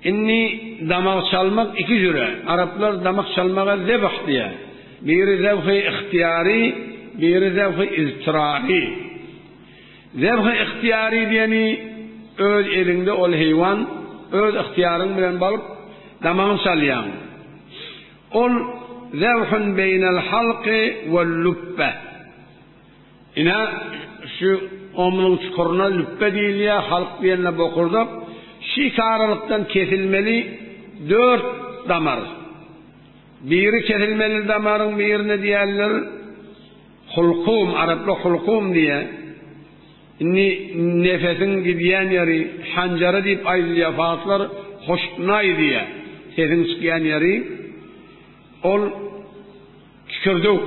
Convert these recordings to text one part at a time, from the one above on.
inni damak çalmak iki jüre. Araplar damak çalmaga zebh diye. Biri zevh-i ihtiyari, biri zevh-i iztirari. Zevh-i ihtiyari diyeni öz elinde ol hayvan, öz ihtiyarın bilen balıp damağın çalyan. Ol zevhun beynel halqi vel lübbe. Ina şu omlun çukuruna lübbe değil ya, halk diyenle bokurduk. Şikaralıktan kesilmeli 4 damar. Biri kesilmeli damarın birine diyerler hulkum, Araplı hulkum diye. Nefesin gidiyen yeri hancara deyip ayrılıyor faatlar hoşnay diye. Sesin çıkayan yeri ol kükürdük.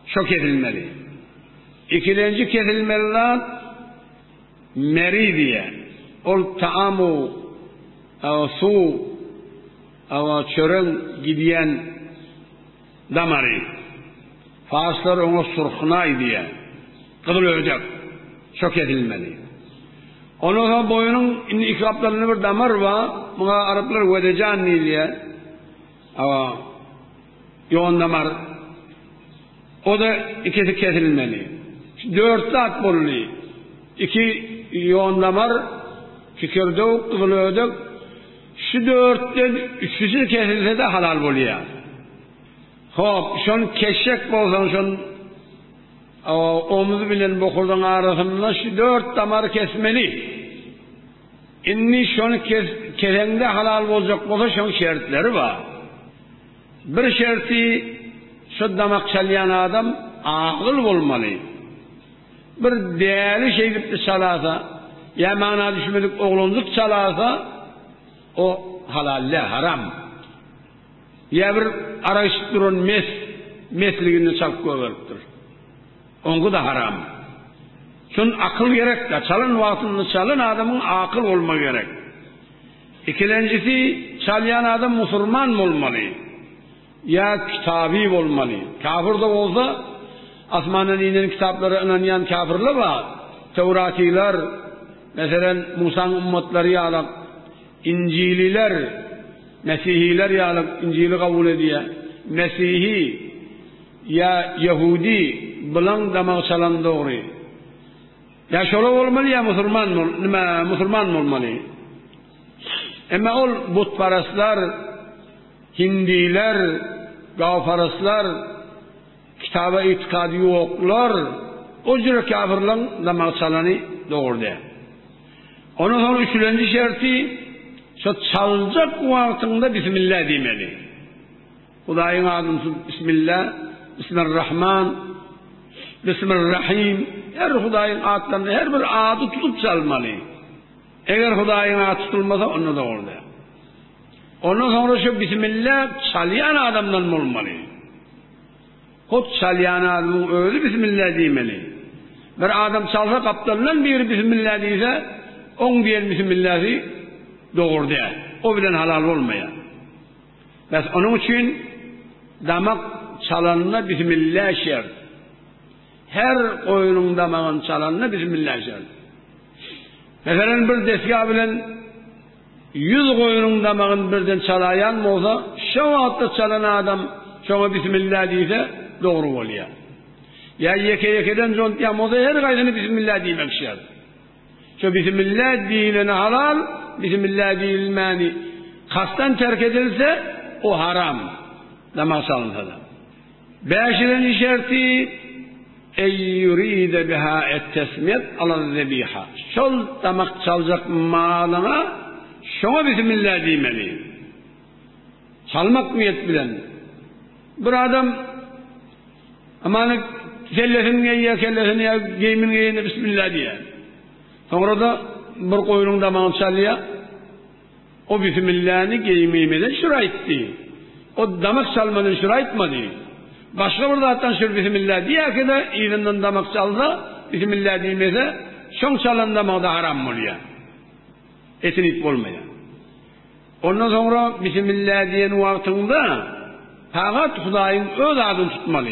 Çok kesilmeli. İkinci kesilmeliler meri diye. Ol taamu, su, çörün gidiyen damarı. Faaslar onu surknay diye. Kıdıl ödek. Çok edilmeli. Onun sonra boyunun iki kaplarında bir damar var. Buna Araplar vedecan diye. Yoğun damar. O da ikisi kesilmeli. 4 saat bulunuyor. 2 yoğun damar, kükürdük, kıdıl ödek. Şu 4'ten 3'üsü kesilse de halal buluyor. Hop, şun keşek bolsan şun omuzu bilen bokurdun arasında şu 4 damarı kesmeli. İnni şunu kesende halal olacak olsa şun şertleri var. Bir şerti şu damak çalyan adam akıl olmalı. Bir değerli şey gibi çalarsa, ya mana düşmedik oğlunluk çalarsa o halalle haram. Ya bir arayışıp durun mesligini çalıp koyveriptir. Onu da haram. Şun akıl gerek de çalın vaktini çalın adamın akıl olma gerek. İkincisi çalyan adam Müslüman olmalı. Ya kitabi olmalı. Kafir de olsa asmanın inen kitapları inanyan kafirler var. Tevratiler, mesela Musa'nın ümmetleri yalak, İncililer, Mesihiler yalak İncil'i kabul ediyor. Mesihi ya Yahudi bilan damak çalan doğru. Ya şöyle olmalı ya Müslüman olmalı. Ama ol butparastlar, Hindiler, gavparastlar, kitaba itikadi yoklar, o cüre kafirlerin damak çalanı doğru de. Onun sonra 3. şerti, şu çalacak vaktinde Bismillah demeli. Hudayın adını Bismillah, Bismillahirrahman, Bismillahirrahim. Her Hudayın adlarında her bir adı tutup çalmalı. Eğer Hudayın adı tutulmasa onu da orada. Ondan sonra şu Bismillah çalyan adamdan olmalı. Hop çalyan adamın öyle Bismillah demeli. Bir adam çalsa kaptanından biri Bismillah deyse, on diğer Bismillah'ı doğru diye. O bilen halal olmaya. Bes onun için damak çalanına Bismillah şert. Her koyunun damağın çalanına Bismillah şert. Mesela bir desgah bilen 100 koyunun damağın birden çalayan mı olsa, şu vakitte çalan adam şuna Bismillah deyse doğru oluyor. Ya yekeden zontiyam olsa her kaydını Bismillah demek şert. Şu Bismillah dilini halal, Bismillah dilmeni kastan terk edilse o haram. Damak çalınsa da. 5. şerti ey yuride biha et-tesmiyet ala-zebiha. Şol damak çalacak malına şuna Bismillah demeli. Çalmak niyet bilen. Bir adam amanı kellesini ya giyimini giyini Bismillah diye. Sonra da bir koyunun damağını çalıyor. O Bismillah'ını giyimimeden şuraytti. O damak çalmanın şuraytmadı. Başka bir zattan şu Bismillah diye ki de iyilinden damak çalsa Bismillah demese şon çalan damak da haram oluyor. Etin ip olmuyor. Ondan sonra Bismillah diyen vaktinde fakat Hudayın öz adını tutmalı.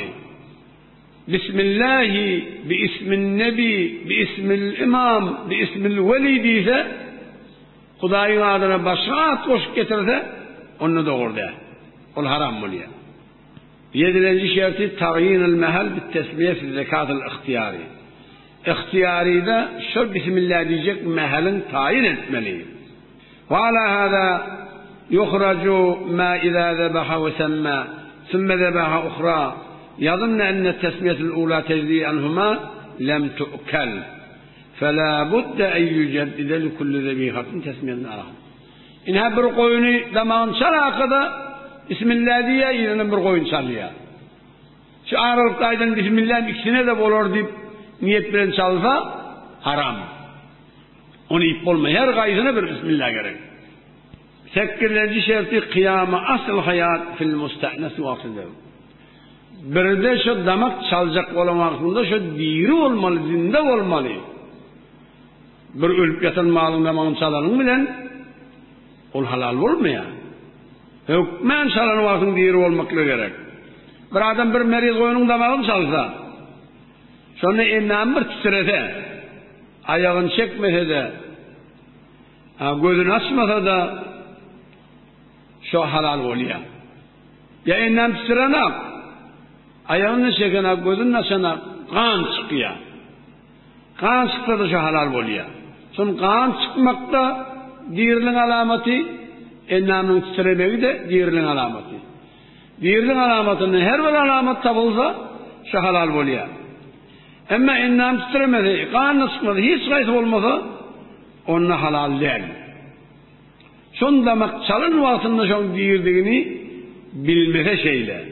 Bismillahi bi ismin nebi bi ismil imam bi ismil veli deyse Hudaýyň adyna başga at goşup getirse, onu dogurdy. Ol haram bolýar. 7-nji şerti tagyinul mahal bit tesmiye fi zekatul ihtiyari. İhtiyaride şu bismillah diyecek mahalin tayin etmeli. Ve ala hada yuhraju ma iza zebaha ve semma thumma zebaha ukhra yadhunnu anna at-tasmiyatul ula tajzi anhuma lam tu'kal. فلا بد أن يجدد لكل ذبيحة تسمية آخر. إنها برقويني دمان شراكة بسم الله diye yine bir koyun çalıyor. Şu Aralık'ta aydan Bismillah'ın ikisine de bolor deyip niyet bilen çalsa haram. Onu ip olma. Her gaysına bir Bismillah gerek. 8. şerti kıyama asıl hayat fil musta'nes vaktinde. Bir de şu damak çalacak olan vaktinde şu diri olmalı, zinde olmalı. Bir ölüp yatan malın damakın çalanın bilen ol halal olmuyor. Hükmen çalan vaktinde diri olmakla gerek. Bir adam bir meriz koyunun damakını çalsa, sonra ennem bir titrese, ayağını çekmese de, gözünü açmasa da, şu halal oluyor. Ya ennem titrene, ayağını çekene, gözünü açana, kan çıkıyor. Kan çıksa da şu halal oluyor. Sonra kan çıkmakta, diğerinin alameti, ennemin titremeyi de diğerinin alameti. Diğerinin alametinin her bir alamet tabılsa, şu halal oluyor. Ama ennem titremedi, kanı çıkmadı, hiç gayet olmasa, onunla halal değil. Şun demek çalın vaktinde şun diğerdiğini bilmese şeyle.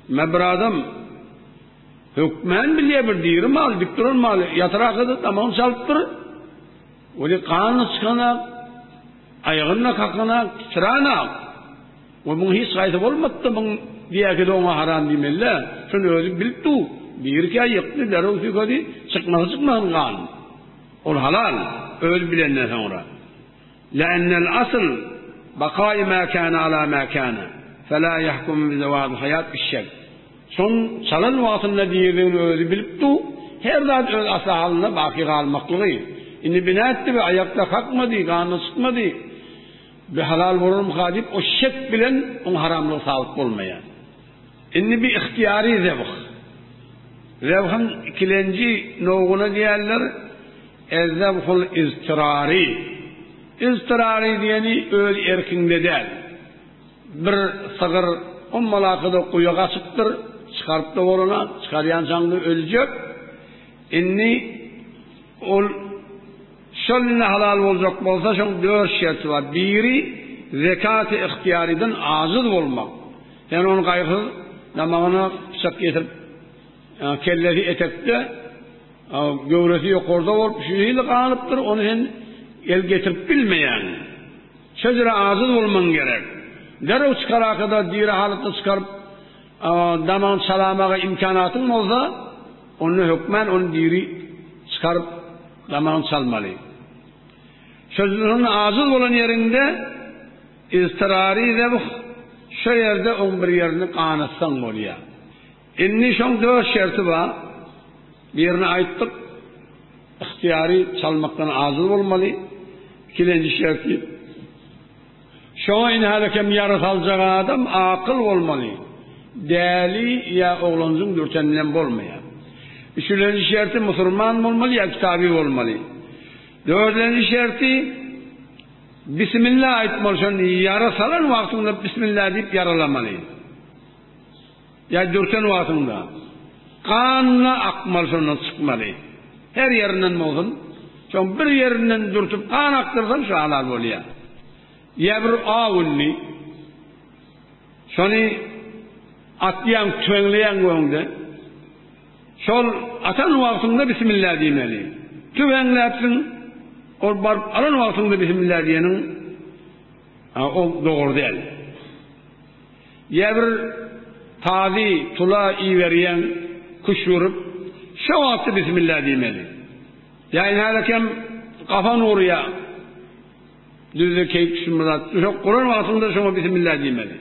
Bir adam hükmen biliyor bir diğeri mal, dikturun mal, yatırakıdı, tamam çalıptır. Öyle kanı çıkana, ayağına kakana, titrana. O bunun hiç gayet olmadı da bunun diyeki de ona haram demeliler. Şunu özü bilip du. Bir ki ayıktı, derov tükedi, çıkması kan. O halal, öz bilenden sonra. Le'ennel asıl, bakâi mâ kâne alâ mâ kâne. Felâ yahkum bizevâdu hayat işşek. Son çalan vaktinde diyediğini özü bilip du. Her zat öz asıl haline baki kalmaklığı. İni bina etti ve ayakta kalkmadı, kanı çıkmadı. Bir halal vururum kadip o şek bilen on haramlığı sağlık olmaya. İnni bir ihtiyari zevk. Zevkın ikilenci noğuna diyerler ezzevkul iztirari. İztirari diyeni öl erkinde değil. Bir sığır on malakıda kuyuğa çıktır, çıkarıp da oruna, çıkarıyan canlı ölecek. İnni ol şöyle halal olacak olsa şun 4 şerti var. Biri zekat-ı ihtiyariden aciz olmak. Yani onun kaygı damağına bıçak getirip kellesi etekte gövresi yok orada olup şüyle kalıptır. Onu sen el getirip bilmeyen. Sözüre aciz olman gerek. Derev çıkara kadar diri halıkta çıkarıp damağın çalamağa imkanatın olsa onu hükmen onu diri çıkarıp damağın çalmalı. Sözünün aciz olan yerinde istirari zevk şu yerde 11 yerini kanatsan oluyor. İnni şun 4 şerti var. Birini ayttık. İhtiyari çalmaktan aciz olmalı. 2. şerti. Şuna inhalekem yarı alacak adam akıl olmalı. Değerli ya oğlancın dürtenilen olmaya. 3. şerti Müslüman olmalı ya kitabi olmalı. 4. şerti Bismillah aytmalı. Yara salan vaktinde Bismillah deyip yaralamalı. Ya dürten vaktinde. Kanla akmalı sonra çıkmalı. Her yerinden mi olsun? Çünkü bir yerinden dürtüp kan aktırsan şu halal oluyor. Ya bir ağunni şunu atlayan, tüvenleyen koyunda şol atan vaktinde Bismillah demeli. Tüvenletsin o alan vaktinde Bismillah diyenin o doğru değil. Ya bir tazi tula iyi veriyen kuş vurup şu vakti Bismillah demeli. Yani halakem kafan oraya düzü keyif şumraat. Kur'an vaktinde şuna Bismillah demeli.